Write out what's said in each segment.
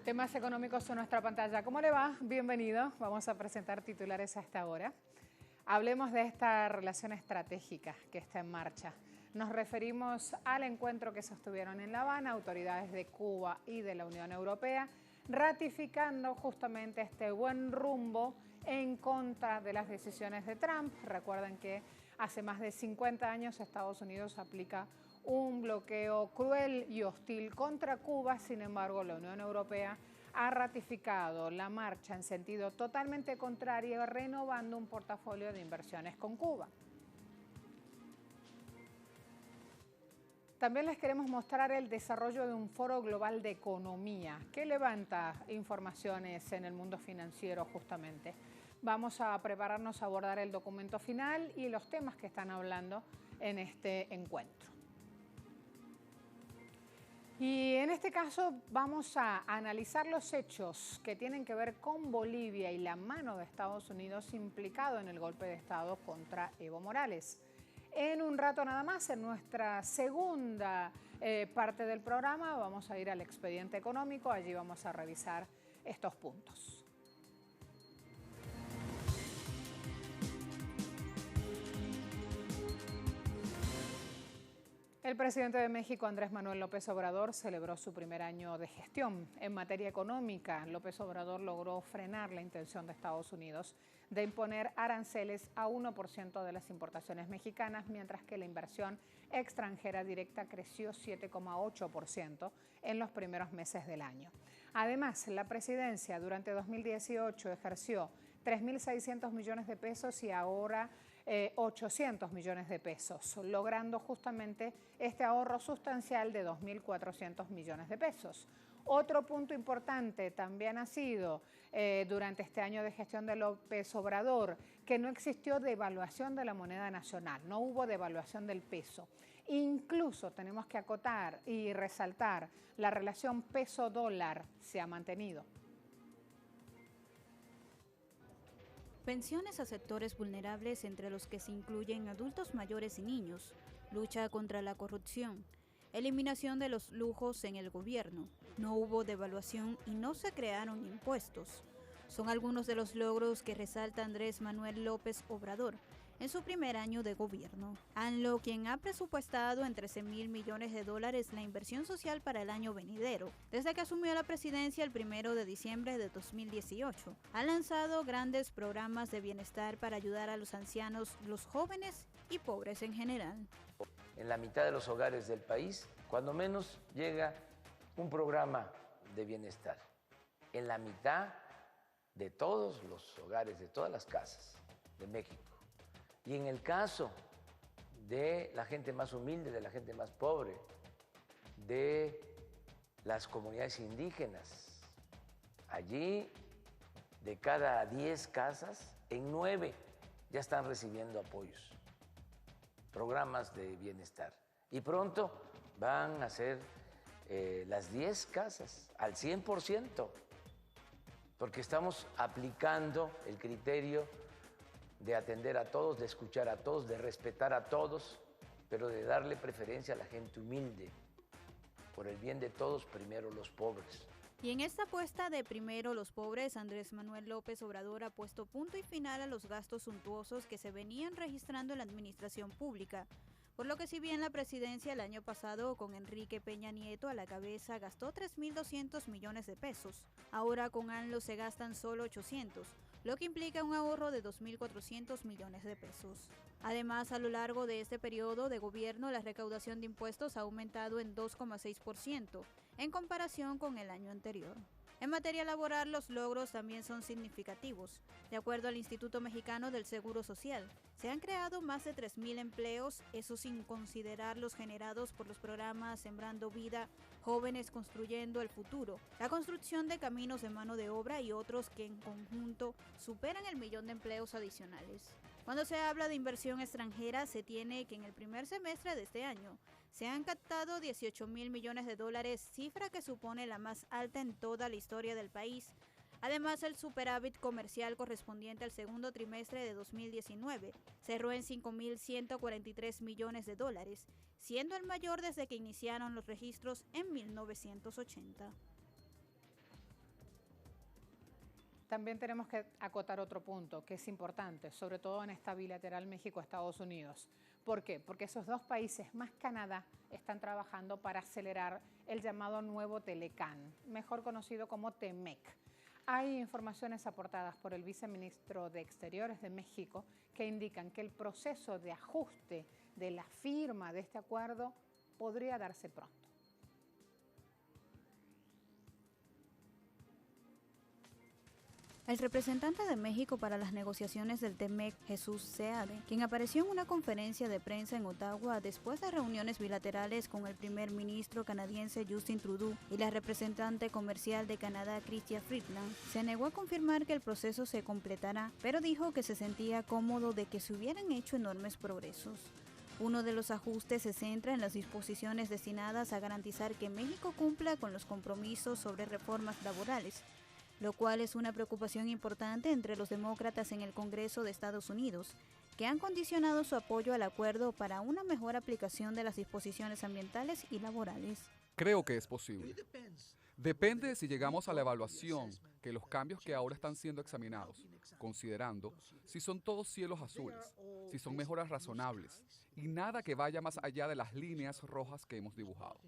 Temas económicos en nuestra pantalla. ¿Cómo le va? Bienvenido. Vamos a presentar titulares a esta hora. Hablemos de esta relación estratégica que está en marcha. Nos referimos al encuentro que sostuvieron en La Habana autoridades de Cuba y de la Unión Europea, ratificando justamente este buen rumbo en contra de las decisiones de Trump. Recuerden que hace más de 50 años Estados Unidos aplica un bloqueo cruel y hostil contra Cuba. Sin embargo, la Unión Europea ha ratificado la marcha en sentido totalmente contrario, renovando un portafolio de inversiones con Cuba. También les queremos mostrar el desarrollo de un foro global de economía que levanta informaciones en el mundo financiero justamente. Vamos a prepararnos a abordar el documento final y los temas que están hablando en este encuentro. Y en este caso vamos a analizar los hechos que tienen que ver con Bolivia y la mano de Estados Unidos implicado en el golpe de Estado contra Evo Morales. En un rato nada más, en nuestra segunda parte del programa, vamos a ir al expediente económico. Allí vamos a revisar estos puntos. El presidente de México, Andrés Manuel López Obrador, celebró su primer año de gestión. En materia económica, López Obrador logró frenar la intención de Estados Unidos de imponer aranceles a 1% de las importaciones mexicanas, mientras que la inversión extranjera directa creció 7,8% en los primeros meses del año. Además, la presidencia durante 2018 ejerció 3.600 millones de pesos y ahora 800 millones de pesos, logrando justamente este ahorro sustancial de 2.400 millones de pesos. Otro punto importante también ha sido durante este año de gestión de López Obrador que no existió devaluación de la moneda nacional, no hubo devaluación del peso. Incluso tenemos que acotar y resaltar la relación peso-dólar se ha mantenido. Pensiones a sectores vulnerables, entre los que se incluyen adultos mayores y niños, lucha contra la corrupción, eliminación de los lujos en el gobierno, no hubo devaluación y no se crearon impuestos. Son algunos de los logros que resalta Andrés Manuel López Obrador en su primer año de gobierno. AMLO, quien ha presupuestado en 13.000 millones de dólares la inversión social para el año venidero, desde que asumió la presidencia el 1 de diciembre de 2018, ha lanzado grandes programas de bienestar para ayudar a los ancianos, los jóvenes y pobres en general. En la mitad de los hogares del país, cuando menos, llega un programa de bienestar. En la mitad de todos los hogares, de todas las casas de México. Y en el caso de la gente más humilde, de la gente más pobre, de las comunidades indígenas, allí de cada 10 casas, en 9 ya están recibiendo apoyos, programas de bienestar. Y pronto van a ser las 10 casas al 100%, porque estamos aplicando el criterio de atender a todos, de escuchar a todos, de respetar a todos, pero de darle preferencia a la gente humilde. Por el bien de todos, primero los pobres. Y en esta apuesta de primero los pobres, Andrés Manuel López Obrador ha puesto punto y final a los gastos suntuosos que se venían registrando en la administración pública. Por lo que si bien la presidencia el año pasado con Enrique Peña Nieto a la cabeza gastó 3.200 millones de pesos, ahora con AMLO se gastan solo 800, lo que implica un ahorro de 2.400 millones de pesos. Además, a lo largo de este periodo de gobierno, la recaudación de impuestos ha aumentado en 2,6% en comparación con el año anterior. En materia laboral, los logros también son significativos. De acuerdo al Instituto Mexicano del Seguro Social, se han creado más de 3.000 empleos, eso sin considerar los generados por los programas Sembrando Vida, Jóvenes Construyendo el Futuro, la construcción de caminos de mano de obra y otros que en conjunto superan el 1.000.000 de empleos adicionales. Cuando se habla de inversión extranjera, se tiene que en el primer semestre de este año se han captado 18.000 millones de dólares, cifra que supone la más alta en toda la historia del país. Además, el superávit comercial correspondiente al segundo trimestre de 2019 cerró en 5.143 millones de dólares, siendo el mayor desde que iniciaron los registros en 1980. También tenemos que acotar otro punto que es importante, sobre todo en esta bilateral México-Estados Unidos. ¿Por qué? Porque esos dos países más Canadá están trabajando para acelerar el llamado nuevo Telecán, mejor conocido como TEMEC. Hay informaciones aportadas por el viceministro de Exteriores de México que indican que el proceso de ajuste de la firma de este acuerdo podría darse pronto. El representante de México para las negociaciones del TEMEC, Jesús Seade, quien apareció en una conferencia de prensa en Ottawa después de reuniones bilaterales con el primer ministro canadiense Justin Trudeau y la representante comercial de Canadá, Chrystia Freeland, se negó a confirmar que el proceso se completará, pero dijo que se sentía cómodo de que se hubieran hecho enormes progresos. Uno de los ajustes se centra en las disposiciones destinadas a garantizar que México cumpla con los compromisos sobre reformas laborales, lo cual es una preocupación importante entre los demócratas en el Congreso de Estados Unidos, que han condicionado su apoyo al acuerdo para una mejor aplicación de las disposiciones ambientales y laborales. Creo que es posible. Depende de si llegamos a la evaluación que los cambios que ahora están siendo examinados, considerando si son todos cielos azules, si son mejoras razonables y nada que vaya más allá de las líneas rojas que hemos dibujado.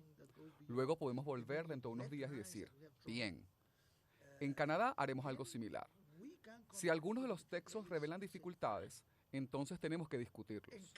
Luego podemos volver dentro de unos días y decir, bien. En Canadá haremos algo similar. Si algunos de los textos revelan dificultades, entonces tenemos que discutirlos.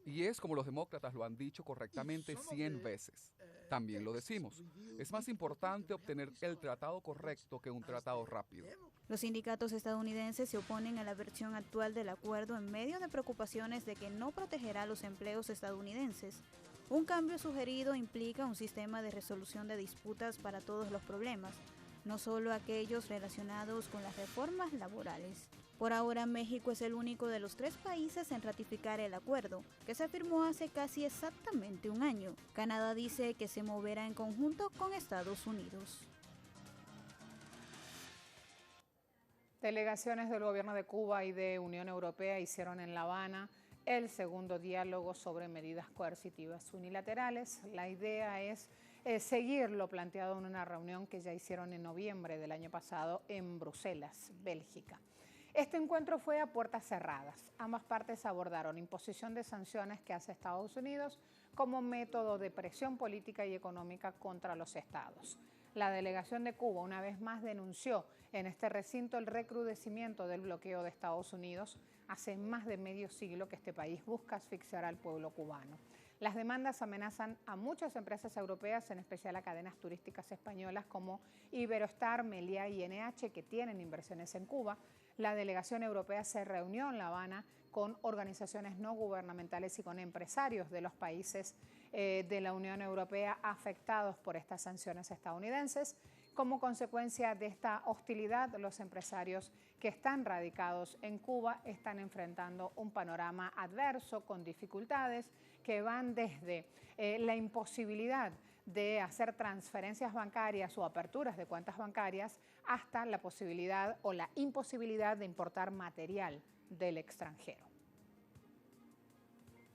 Y es como los demócratas lo han dicho correctamente 100 veces. También lo decimos. Es más importante obtener el tratado correcto que un tratado rápido. Los sindicatos estadounidenses se oponen a la versión actual del acuerdo en medio de preocupaciones de que no protegerá los empleos estadounidenses. Un cambio sugerido implica un sistema de resolución de disputas para todos los problemas, no solo aquellos relacionados con las reformas laborales. Por ahora, México es el único de los 3 países en ratificar el acuerdo, que se firmó hace casi exactamente un año. Canadá dice que se moverá en conjunto con Estados Unidos. Delegaciones del gobierno de Cuba y de Unión Europea hicieron en La Habana el segundo diálogo sobre medidas coercitivas unilaterales. La idea es seguir lo planteado en una reunión que ya hicieron en noviembre del año pasado en Bruselas, Bélgica. Este encuentro fue a puertas cerradas. Ambas partes abordaron imposición de sanciones que hace Estados Unidos como método de presión política y económica contra los estados. La delegación de Cuba una vez más denunció en este recinto el recrudecimiento del bloqueo de Estados Unidos. Hace más de medio siglo que este país busca asfixiar al pueblo cubano. Las demandas amenazan a muchas empresas europeas, en especial a cadenas turísticas españolas como Iberostar, Meliá y NH, que tienen inversiones en Cuba. La delegación europea se reunió en La Habana con organizaciones no gubernamentales y con empresarios de los países de la Unión Europea afectados por estas sanciones estadounidenses. Como consecuencia de esta hostilidad, los empresarios que están radicados en Cuba están enfrentando un panorama adverso con dificultades que van desde la imposibilidad de hacer transferencias bancarias o aperturas de cuentas bancarias hasta la posibilidad o la imposibilidad de importar material del extranjero.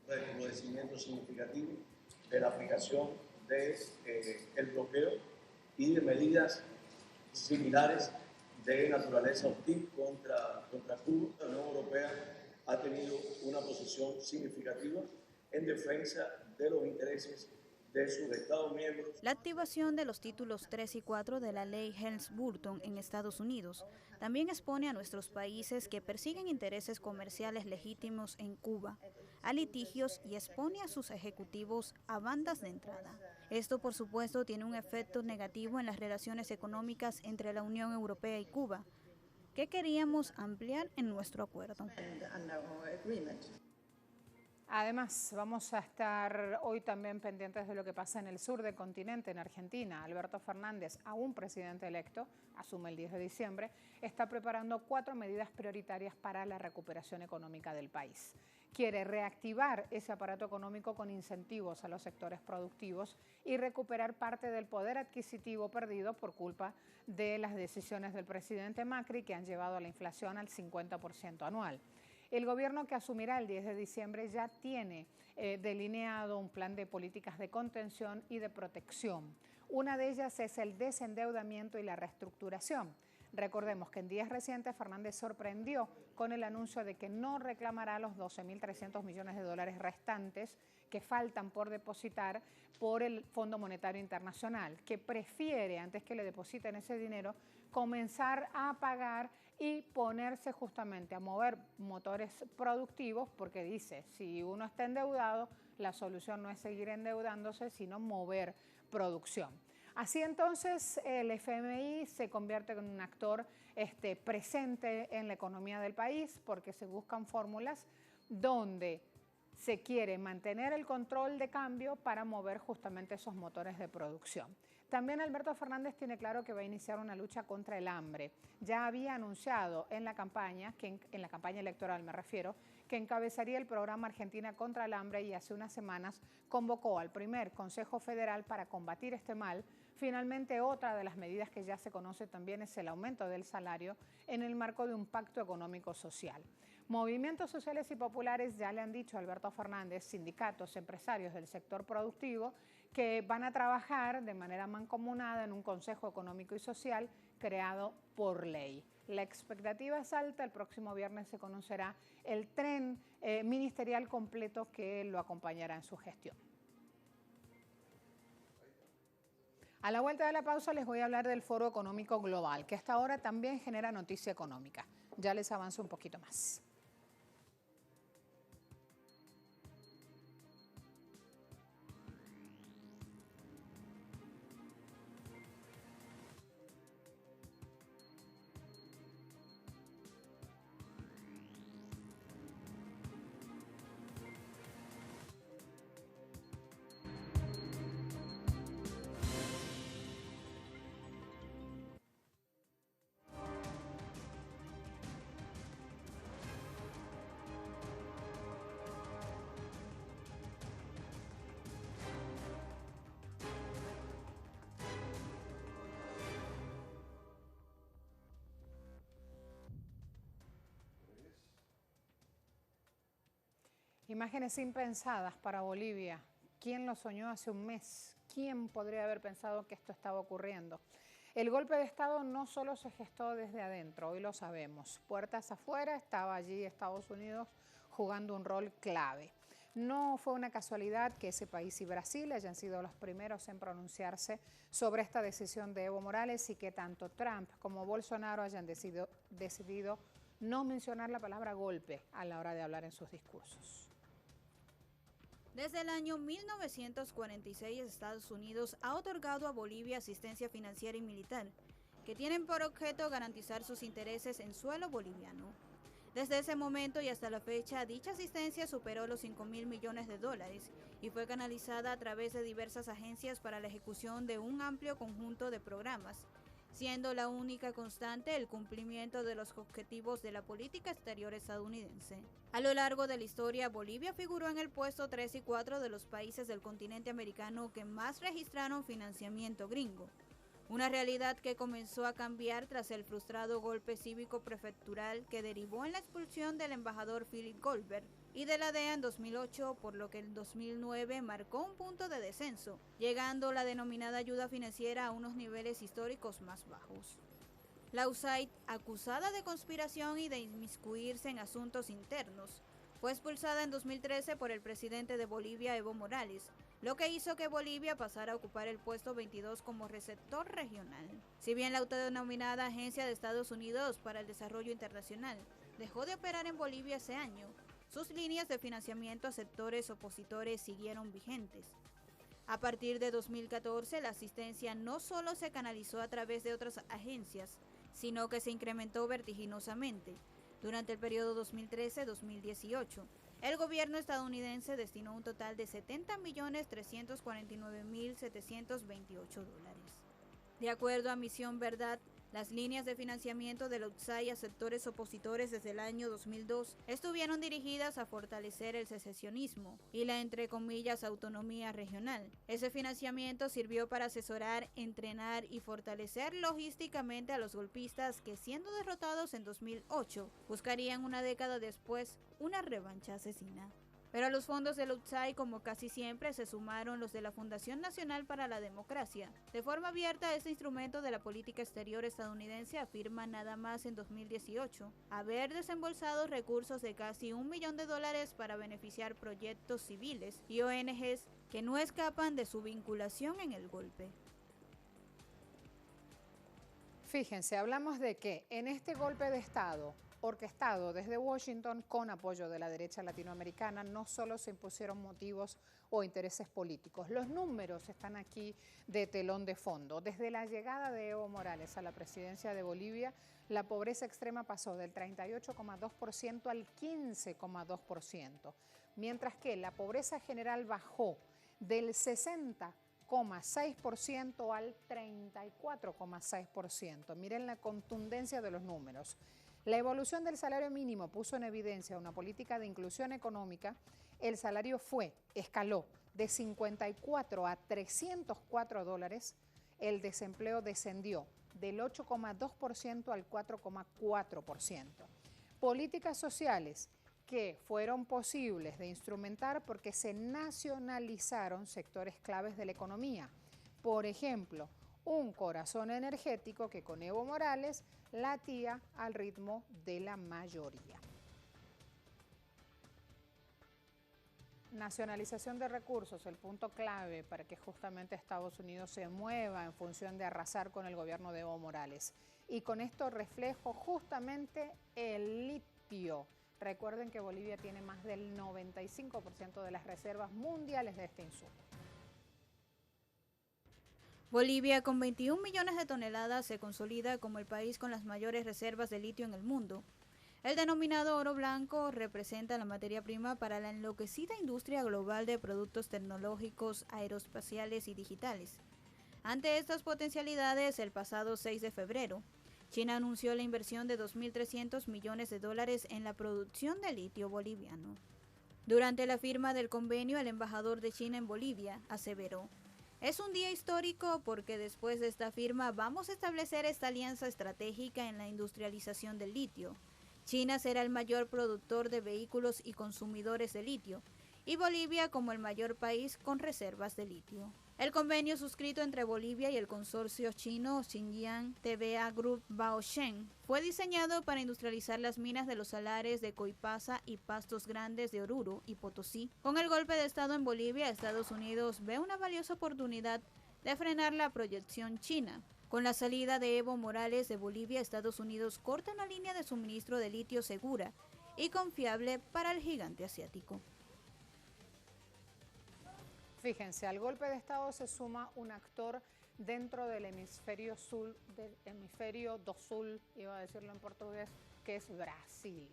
Recrudecimiento significativo de la aplicación del bloqueo y de medidas similares de naturaleza hostil contra Cuba. La Unión Europea ha tenido una posición significativa en defensa de los intereses de sus Estados miembros. La activación de los títulos 3 y 4 de la ley Helms-Burton en Estados Unidos también expone a nuestros países que persiguen intereses comerciales legítimos en Cuba a litigios y expone a sus ejecutivos a bandas de entrada. Esto, por supuesto, tiene un efecto negativo en las relaciones económicas entre la Unión Europea y Cuba, que queríamos ampliar en nuestro acuerdo. Además, vamos a estar hoy también pendientes de lo que pasa en el sur del continente, en Argentina. Alberto Fernández, aún presidente electo, asume el 10 de diciembre, está preparando 4 medidas prioritarias para la recuperación económica del país. Quiere reactivar ese aparato económico con incentivos a los sectores productivos y recuperar parte del poder adquisitivo perdido por culpa de las decisiones del presidente Macri que han llevado a la inflación al 50% anual. El gobierno que asumirá el 10 de diciembre ya tiene delineado un plan de políticas de contención y de protección. Una de ellas es el desendeudamiento y la reestructuración. Recordemos que en días recientes Fernández sorprendió con el anuncio de que no reclamará los 12.300 millones de dólares restantes que faltan por depositar por el Fondo Monetario Internacional, que prefiere, antes que le depositen ese dinero, comenzar a pagar y ponerse justamente a mover motores productivos, porque dice, si uno está endeudado, la solución no es seguir endeudándose, sino mover producción. Así entonces el FMI se convierte en un actor presente en la economía del país porque se buscan fórmulas donde se quiere mantener el control de cambio para mover justamente esos motores de producción. También Alberto Fernández tiene claro que va a iniciar una lucha contra el hambre. Ya había anunciado en la campaña, en la campaña electoral me refiero, que encabezaría el programa Argentina contra el hambre y hace unas semanas convocó al primer Consejo Federal para combatir este mal. Finalmente, otra de las medidas que ya se conoce también es el aumento del salario en el marco de un pacto económico-social. Movimientos sociales y populares ya le han dicho a Alberto Fernández, sindicatos, empresarios del sector productivo, que van a trabajar de manera mancomunada en un Consejo Económico y Social creado por ley. La expectativa es alta, el próximo viernes se conocerá el tren ministerial completo que lo acompañará en su gestión. A la vuelta de la pausa les voy a hablar del Foro Económico Global, que hasta ahora también genera noticia económica. Ya les avanzo un poquito más. Imágenes impensadas para Bolivia. ¿Quién lo soñó hace un mes? ¿Quién podría haber pensado que esto estaba ocurriendo? El golpe de Estado no solo se gestó desde adentro, hoy lo sabemos. Puertas afuera, estaba allí Estados Unidos jugando un rol clave. No fue una casualidad que ese país y Brasil hayan sido los primeros en pronunciarse sobre esta decisión de Evo Morales y que tanto Trump como Bolsonaro hayan decidido no mencionar la palabra golpe a la hora de hablar en sus discursos. Desde el año 1946, Estados Unidos ha otorgado a Bolivia asistencia financiera y militar, que tienen por objeto garantizar sus intereses en suelo boliviano. Desde ese momento y hasta la fecha, dicha asistencia superó los 5.000 millones de dólares y fue canalizada a través de diversas agencias para la ejecución de un amplio conjunto de programas, siendo la única constante el cumplimiento de los objetivos de la política exterior estadounidense. A lo largo de la historia, Bolivia figuró en el puesto 3 y 4 de los países del continente americano que más registraron financiamiento gringo, una realidad que comenzó a cambiar tras el frustrado golpe cívico prefectural que derivó en la expulsión del embajador Philip Goldberg y de la DEA en 2008, por lo que en 2009 marcó un punto de descenso, llegando la denominada ayuda financiera a unos niveles históricos más bajos. La USAID, acusada de conspiración y de inmiscuirse en asuntos internos, fue expulsada en 2013 por el presidente de Bolivia, Evo Morales, lo que hizo que Bolivia pasara a ocupar el puesto 22 como receptor regional. Si bien la autodenominada Agencia de Estados Unidos para el Desarrollo Internacional dejó de operar en Bolivia ese año, sus líneas de financiamiento a sectores opositores siguieron vigentes. A partir de 2014, la asistencia no solo se canalizó a través de otras agencias, sino que se incrementó vertiginosamente. Durante el periodo 2013-2018, el gobierno estadounidense destinó un total de $70.349.728. De acuerdo a Misión Verdad, las líneas de financiamiento de la USAID a sectores opositores desde el año 2002 estuvieron dirigidas a fortalecer el secesionismo y la, entre comillas, autonomía regional. Ese financiamiento sirvió para asesorar, entrenar y fortalecer logísticamente a los golpistas que, siendo derrotados en 2008, buscarían una década después una revancha asesina. Pero a los fondos del UTSAI, como casi siempre, se sumaron los de la Fundación Nacional para la Democracia. De forma abierta, este instrumento de la política exterior estadounidense afirma nada más en 2018 haber desembolsado recursos de casi $1 millón para beneficiar proyectos civiles y ONGs que no escapan de su vinculación en el golpe. Fíjense, hablamos de que en este golpe de Estado, orquestado desde Washington con apoyo de la derecha latinoamericana, no solo se impusieron motivos o intereses políticos. Los números están aquí de telón de fondo. Desde la llegada de Evo Morales a la presidencia de Bolivia, la pobreza extrema pasó del 38,2% al 15,2%, mientras que la pobreza general bajó del 60,6% al 34,6%. Miren la contundencia de los números. La evolución del salario mínimo puso en evidencia una política de inclusión económica. El salario escaló de 54 a $304. El desempleo descendió del 8,2% al 4,4%. Políticas sociales que fueron posibles de instrumentar porque se nacionalizaron sectores claves de la economía. Por ejemplo, un corazón energético que con Evo Morales latía al ritmo de la mayoría. Nacionalización de recursos, el punto clave para que justamente Estados Unidos se mueva en función de arrasar con el gobierno de Evo Morales. Y con esto reflejo justamente el litio. Recuerden que Bolivia tiene más del 95% de las reservas mundiales de este insumo. Bolivia, con 21 millones de toneladas, se consolida como el país con las mayores reservas de litio en el mundo. El denominado oro blanco representa la materia prima para la enloquecida industria global de productos tecnológicos, aeroespaciales y digitales. Ante estas potencialidades, el pasado 6 de febrero, China anunció la inversión de $2.300 millones en la producción de litio boliviano. Durante la firma del convenio, el embajador de China en Bolivia aseveró: "Es un día histórico porque después de esta firma vamos a establecer esta alianza estratégica en la industrialización del litio. China será el mayor productor de vehículos y consumidores de litio, y Bolivia como el mayor país con reservas de litio". El convenio suscrito entre Bolivia y el consorcio chino Xinjiang TVA Group Baocheng fue diseñado para industrializar las minas de los salares de Coipasa y Pastos Grandes de Oruro y Potosí. Con el golpe de Estado en Bolivia, Estados Unidos ve una valiosa oportunidad de frenar la proyección china. Con la salida de Evo Morales de Bolivia, Estados Unidos corta una línea de suministro de litio segura y confiable para el gigante asiático. Fíjense, al golpe de Estado se suma un actor dentro del hemisferio sur, del hemisferio do sul, iba a decirlo en portugués, que es Brasil.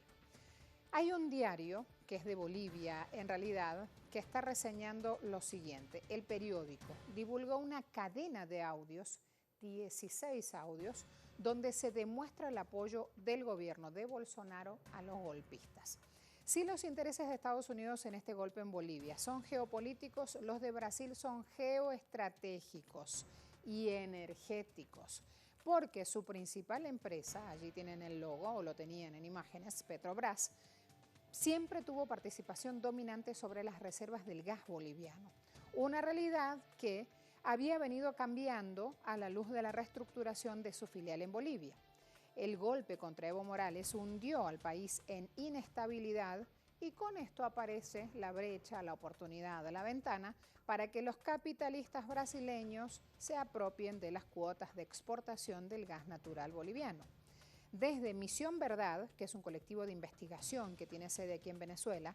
Hay un diario que es de Bolivia, en realidad, que está reseñando lo siguiente. El periódico divulgó una cadena de audios, 16 audios, donde se demuestra el apoyo del gobierno de Bolsonaro a los golpistas. Si los intereses de Estados Unidos en este golpe en Bolivia son geopolíticos, los de Brasil son geoestratégicos y energéticos, porque su principal empresa, allí tienen el logo o lo tenían en imágenes, Petrobras, siempre tuvo participación dominante sobre las reservas del gas boliviano. Una realidad que había venido cambiando a la luz de la reestructuración de su filial en Bolivia. El golpe contra Evo Morales hundió al país en inestabilidad y con esto aparece la brecha, la oportunidad, la ventana para que los capitalistas brasileños se apropien de las cuotas de exportación del gas natural boliviano. Desde Misión Verdad, que es un colectivo de investigación que tiene sede aquí en Venezuela,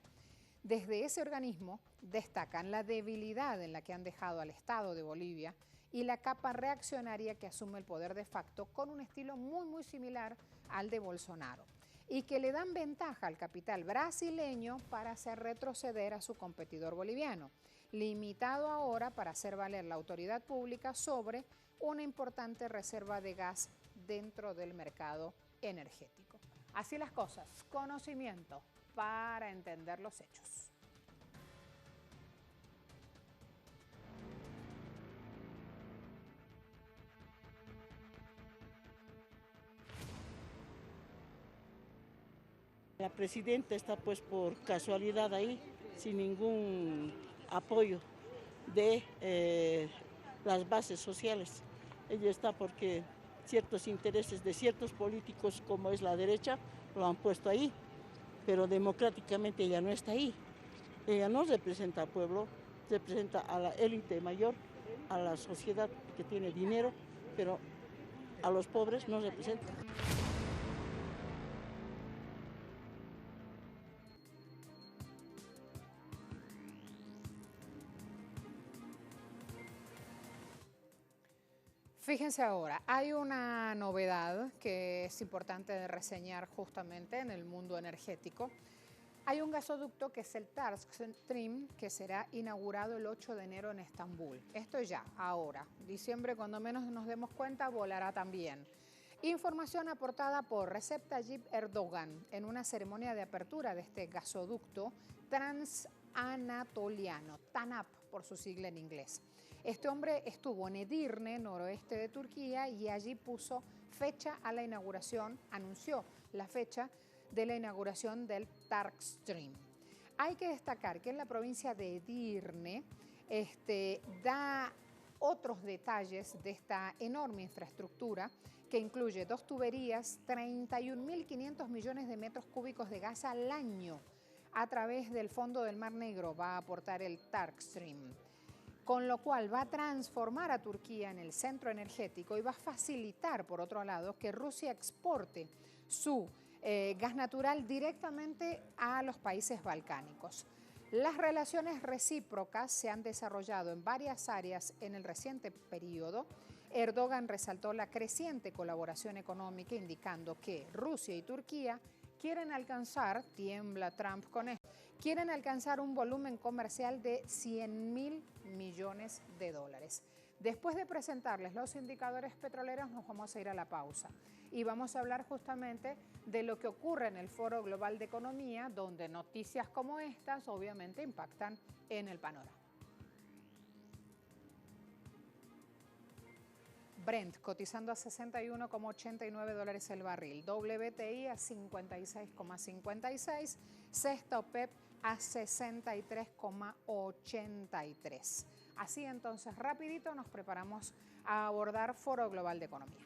desde ese organismo destacan la debilidad en la que han dejado al Estado de Bolivia y la capa reaccionaria que asume el poder de facto con un estilo muy similar al de Bolsonaro y que le dan ventaja al capital brasileño para hacer retroceder a su competidor boliviano, limitado ahora para hacer valer la autoridad pública sobre una importante reserva de gas dentro del mercado energético. Así las cosas, conocimiento para entender los hechos. La presidenta está pues por casualidad ahí, sin ningún apoyo de las bases sociales. Ella está porque ciertos intereses de ciertos políticos, como es la derecha, lo han puesto ahí, pero democráticamente ella no está ahí. Ella no representa al pueblo, representa a la élite mayor, a la sociedad que tiene dinero, pero a los pobres no representa. Fíjense ahora, hay una novedad que es importante reseñar justamente en el mundo energético. Hay un gasoducto que es el TARC Stream que será inaugurado el 8 de enero en Estambul. Esto ya, ahora. Diciembre, cuando menos nos demos cuenta, volará también. Información aportada por Recep Tayyip Erdogan en una ceremonia de apertura de este gasoducto transanatoliano, TANAP por su sigla en inglés. Este hombre estuvo en Edirne, noroeste de Turquía, y allí puso fecha a la inauguración, anunció la fecha de la inauguración del TARC Stream. Hay que destacar que en la provincia de Edirne da otros detalles de esta enorme infraestructura que incluye 2 tuberías, 31.500 millones de metros cúbicos de gas al año. A través del fondo del Mar Negro va a aportar el TARC Stream, con lo cual va a transformar a Turquía en el centro energético y va a facilitar, por otro lado, que Rusia exporte su gas natural directamente a los países balcánicos. Las relaciones recíprocas se han desarrollado en varias áreas en el reciente periodo. Erdogan resaltó la creciente colaboración económica, indicando que Rusia y Turquía quieren alcanzar, tiembla Trump con esto, quieren alcanzar un volumen comercial de 100.000 millones de dólares. Después de presentarles los indicadores petroleros, nos vamos a ir a la pausa y vamos a hablar justamente de lo que ocurre en el Foro Global de Economía, donde noticias como estas obviamente impactan en el panorama. Brent cotizando a $61,89 el barril, WTI a 56,56, sexta OPEP a 63,83. Así entonces, rapidito nos preparamos a abordar Foro Global de Economía.